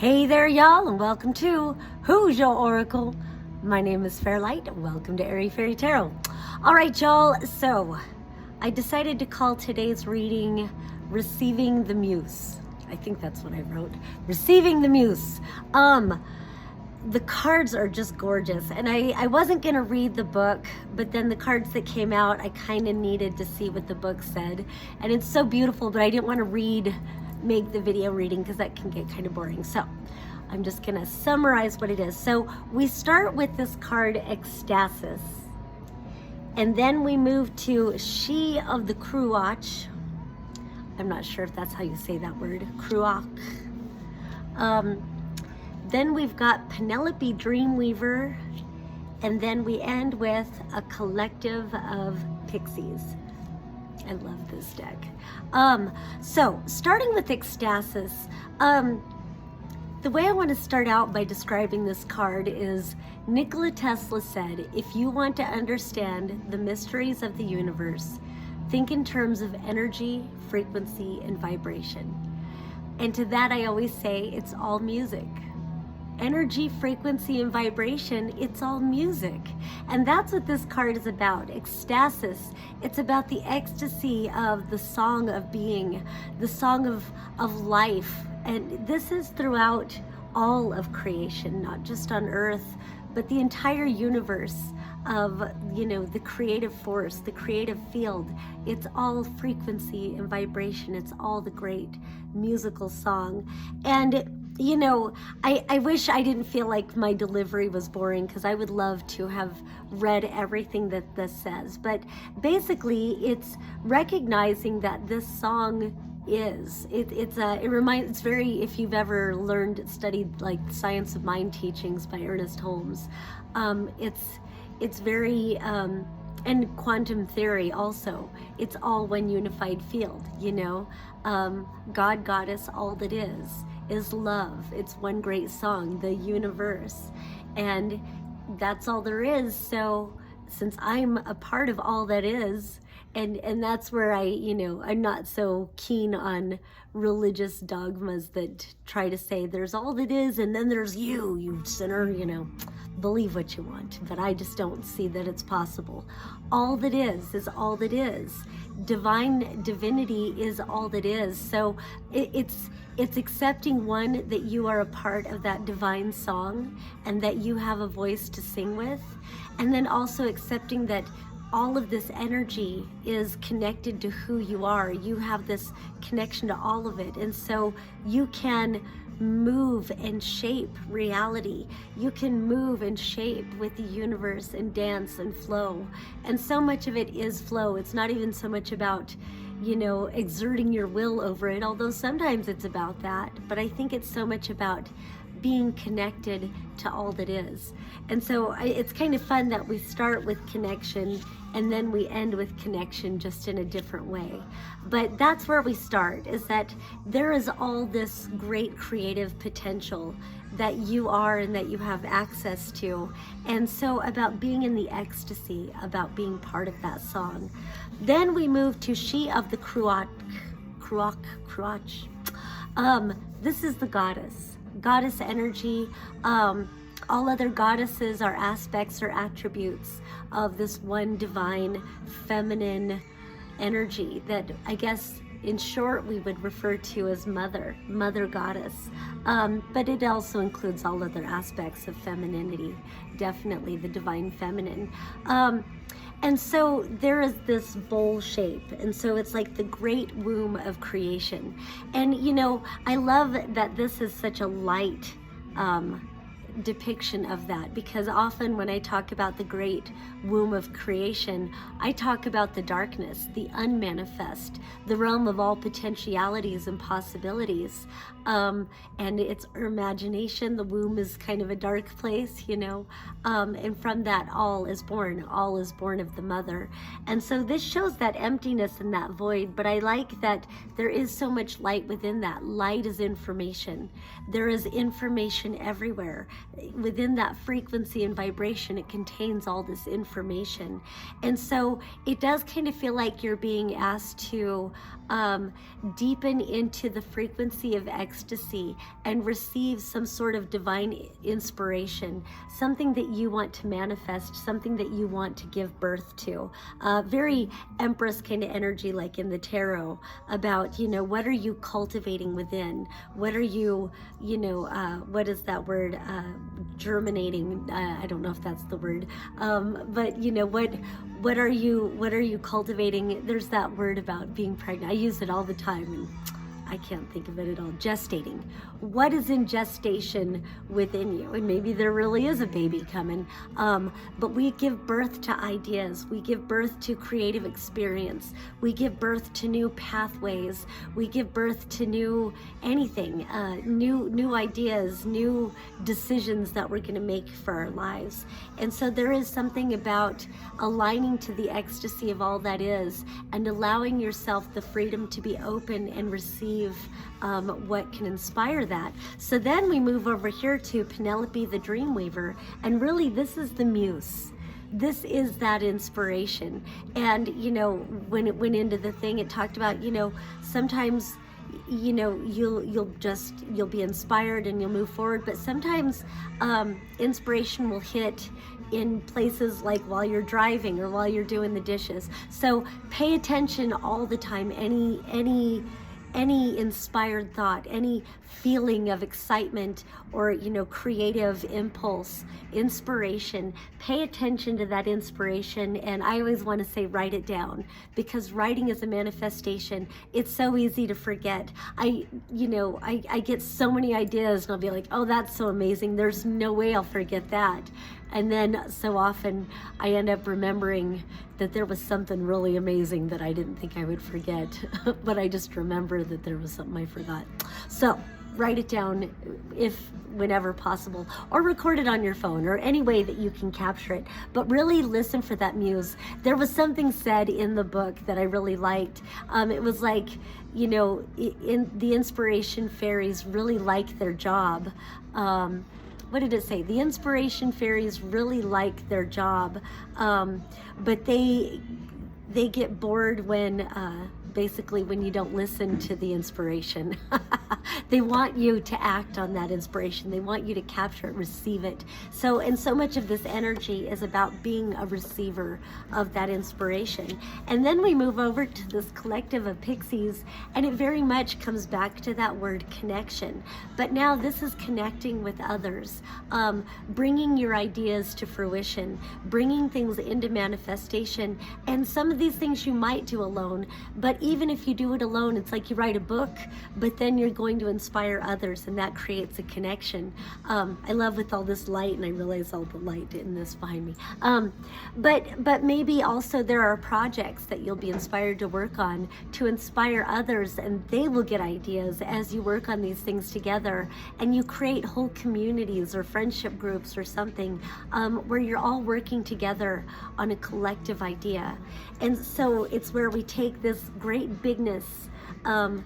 Hey there, y'all, and welcome to Who's Your Oracle? My name is Fairlight. Welcome to Airy Fairy Tarot. All right, y'all, so I decided to call today's reading Receiving the Muse. I think that's what I wrote. Receiving the Muse. The cards are just gorgeous, and I wasn't gonna read the book, but then the cards that came out, I kind of needed to see what the book said, and it's so beautiful, but I didn't want to make the video reading because that can get kind of boring. So I'm just gonna summarize what it is. So we start with this card, Ecstasis, and then we move to She of the Cruach. I'm not sure if that's how you say that word, Cruach. Then we've got Penelope Dreamweaver, and then we end with a collective of pixies. I love this deck. So starting with Ecstasis, the way I want to start out by describing this card is Nikola Tesla said, if you want to understand the mysteries of the universe, think in terms of energy, frequency, and vibration. And to that I always say, it's all music. Energy, frequency, and vibration, it's all music. And that's what this card is about. Ecstasis, it's about the ecstasy of the song of being, the song of life. And this is throughout all of creation, not just on Earth, but the entire universe of, the creative force, the creative field. It's all frequency and vibration. It's all the great musical song. And I wish I didn't feel like my delivery was boring, because I would love to have read everything that this says. But basically, it's recognizing that this song is. It's very, if you've ever studied like Science of Mind teachings by Ernest Holmes, it's very, and quantum theory also, it's all one unified field, God, Goddess, all that is love. It's one great song, the universe, and that's all there is. So since I'm a part of all that is, and that's where I'm not so keen on religious dogmas that try to say there's all that is and then there's you sinner, believe what you want, but I just don't see that it's possible. All that is all that is. Divinity is all that is. So it's accepting, one, that you are a part of that divine song and that you have a voice to sing with, and then also accepting that all of this energy is connected to who you are. You have this connection to all of it, and so you can move and shape reality. You can move and shape with the universe and dance and flow. And so much of it is flow. It's not even so much about, exerting your will over it, although sometimes it's about that. But I think it's so much about being connected to all that is. And so it's kind of fun that we start with connection and then we end with connection, just in a different way. But that's where we start, is that there is all this great creative potential that you are and that you have access to. And so about being in the ecstasy, about being part of that song. Then we move to She of the Cruach. This is the goddess energy. All other goddesses are aspects or attributes of this one divine feminine energy that I guess in short we would refer to as mother goddess. But it also includes all other aspects of femininity, definitely the divine feminine. And so there is this bowl shape, and so it's like the great womb of creation. And I love that this is such a light depiction of that, because often when I talk about the great womb of creation, I talk about the darkness, the unmanifest, the realm of all potentialities and possibilities. And it's our imagination. The womb is kind of a dark place, and from that all is born of the mother. And so this shows that emptiness and that void, but I like that there is so much light within that. Light is information. There is information everywhere. Within that frequency and vibration, it contains all this information. And so it does kind of feel like you're being asked to deepen into the frequency of ecstasy and receive some sort of divine inspiration, something that you want to manifest, something that you want to give birth to. Very Empress kind of energy, like in the tarot, about, what are you cultivating within? What are you, what is that word? Germinating. I don't know if that's the word. But what are you cultivating? There's that word about being pregnant. I use it all the time, and I can't think of it at all. Gestating. What is in gestation within you? And maybe there really is a baby coming. But we give birth to ideas. We give birth to creative experience. We give birth to new pathways. We give birth to new anything, new ideas, new decisions that we're going to make for our lives. And so there is something about aligning to the ecstasy of all that is and allowing yourself the freedom to be open and receive what can inspire that. So then we move over here to Penelope the Dreamweaver, and really this is the Muse. This is that inspiration. And when it went into the thing, it talked about sometimes you'll be inspired and you'll move forward, but sometimes inspiration will hit in places like while you're driving or while you're doing the dishes. So pay attention all the time. Any inspired thought, any feeling of excitement or creative impulse, inspiration, pay attention to that inspiration. And I always want to say write it down, because writing is a manifestation. It's so easy to forget. I get so many ideas and I'll be like, oh, that's so amazing, there's no way I'll forget that. And then so often I end up remembering that there was something really amazing that I didn't think I would forget, but I just remember that there was something I forgot. So write it down whenever possible, or record it on your phone, or any way that you can capture it. But really listen for that muse. There was something said in the book that I really liked. It was like, in the inspiration fairies really like their job. What did it say? The inspiration fairies really like their job, but they get bored when basically when you don't listen to the inspiration. They want you to act on that inspiration. They want you to capture it, receive it. And so much of this energy is about being a receiver of that inspiration. And then we move over to this collective of pixies, and it very much comes back to that word connection. But now this is connecting with others, bringing your ideas to fruition, bringing things into manifestation. And some of these things you might do alone, but even if you do it alone, it's like you write a book, but then you're going to inspire others, and that creates a connection. I love with all this light, and I realize all the light in this behind me. But maybe also there are projects that you'll be inspired to work on to inspire others, and they will get ideas as you work on these things together, and you create whole communities or friendship groups or something where you're all working together on a collective idea. And so it's where we take this great bigness, from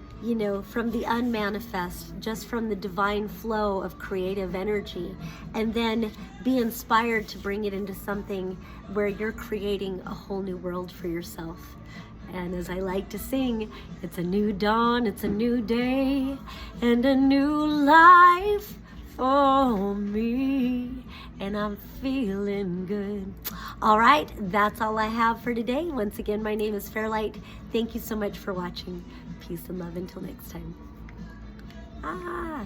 the unmanifest, just from the divine flow of creative energy, and then be inspired to bring it into something where you're creating a whole new world for yourself. And as I like to sing, it's a new dawn, it's a new day, and a new life for me, and I'm feeling good. All right, that's all I have for today. Once again, my name is Fairlight. Thank you so much for watching. Peace and love until next time.